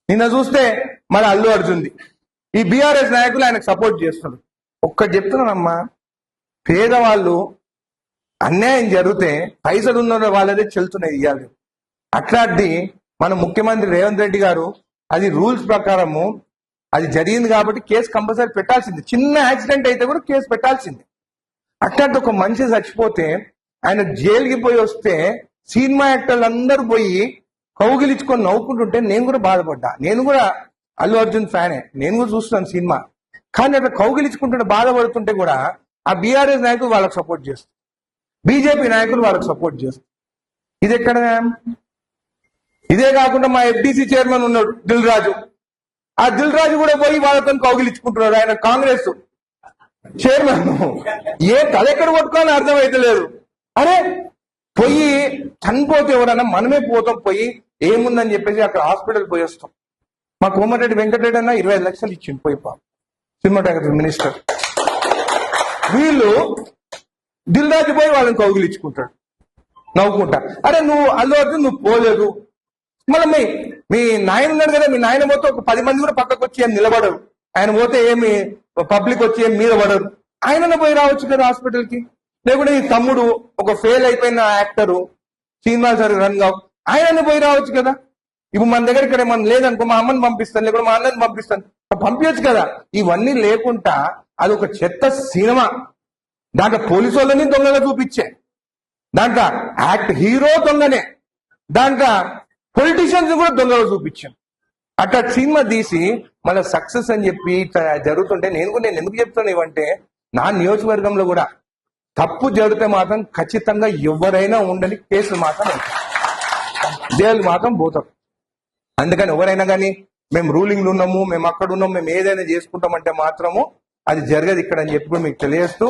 నిన్న చూస్తే మన అల్లు అర్జున్ది. ఈ బీఆర్ఎస్ నాయకులు ఆయనకు సపోర్ట్ చేస్తున్నారు. ఒక్కటి చెప్తున్నానమ్మా, పేదవాళ్ళు అన్యాయం జరిగితే పైసలు ఉన్న వాళ్ళదే చెల్తున్నాయి ఇవ్వాలి. అట్లాంటి మన ముఖ్యమంత్రి రేవంత్ రెడ్డి గారు అది రూల్స్ ప్రకారము అది జరిగింది కాబట్టి కేసు కంపల్సరీ పెట్టాల్సింది. చిన్న యాక్సిడెంట్ అయితే కూడా కేసు పెట్టాల్సింది. అట్లాంటి ఒక మనిషి చచ్చిపోతే ఆయన జైలుకి పోయి వస్తే సినిమా యాక్టర్లు అందరూ పోయి కౌగిలించుకొని నవ్వుకుంటుంటే నేను కూడా బాధపడ్డా. నేను కూడా అల్లు అర్జున్ ఫ్యానే, నేను కూడా చూస్తున్నాను సినిమా. కానీ అట్లా కౌగిలించుకుంటుంటే బాధపడుతుంటే కూడా ఆ బీఆర్ఎస్ నాయకులు వాళ్ళకి సపోర్ట్ చేస్తారు, బీజేపీ నాయకులు వాళ్ళకి సపోర్ట్ చేస్తారు. ఇది ఎక్కడ? ఇదే కాకుండా మా ఎఫ్డీసీ చైర్మన్ ఉన్నాడు దిల్ రాజు. ఆ దిల్ రాజు కూడా పోయి వాళ్ళతో కౌగిలించుకుంటున్నాడు. ఆయన కాంగ్రెస్ చైర్మన్. ఏ తలెక్కడ కొట్టుకోవాలని అర్థమైతే లేదు. అరే పోయి చనిపోతే ఎవరన్నా మనమే పోతాం, పోయి ఏముందని చెప్పేసి అక్కడ హాస్పిటల్ పోయి వస్తాం. మా కోమటిరెడ్డి వెంకటరెడ్డి అన్న 25 లక్షలు ఇచ్చింది పోయి సినిమాటోగ్రఫీ మినిస్టర్. వీళ్ళు దిల్ రాజు పోయి వాళ్ళని కౌగిలించుకుంటాడు నవ్వుకుంటా. అరే నువ్వు అల్లు అర్జున్ నువ్వు పోలేదు, మళ్ళీ మీ నాయన ఉన్నాడు కదా, మీ నాయన పోతే ఒక 10 మంది కూడా పక్కకు వచ్చి ఏం నిలబడరు. ఆయన పోతే ఏమి పబ్లిక్ వచ్చి ఏం మీద పడరు. ఆయననే పోయి రావచ్చు కదా హాస్పిటల్కి. లేకుంటే ఈ తమ్ముడు ఒక ఫెయిల్ అయిపోయిన యాక్టరు, సినిమాలు సరే రన్ కావు, ఆయననే పోయి రావచ్చు కదా. ఇప్పుడు మన దగ్గర ఇక్కడ మనం లేదనుకో మా అమ్మని పంపిస్తాను, లేకుంటే మా అన్నని పంపిస్తాను, పంపించచ్చు కదా. ఇవన్నీ లేకుండా అది ఒక చెత్త సినిమా. దాంట్లో పోలీసు వాళ్ళని దొంగగా చూపించే, దాంట్లో హీరో దొంగనే, దాంట్లో పొలిటీషియన్స్ కూడా దొంగగా చూపించాం. అట్లా సినిమా తీసి మళ్ళీ సక్సెస్ అని చెప్పి జరుగుతుంటే నేను ఎందుకు చెప్తాను ఇవంటే, నా నియోజకవర్గంలో కూడా తప్పు జరిగితే మాత్రం ఖచ్చితంగా ఎవరైనా ఉండని కేసులు మాత్రం జైలు మాత్రం పోతాం. అందుకని ఎవరైనా కానీ మేము రూలింగ్లు ఉన్నాము, మేము అక్కడ ఉన్నాము, మేము ఏదైనా చేసుకుంటామంటే మాత్రము అది జరగదు ఇక్కడ అని చెప్పి మీకు తెలియజేస్తూ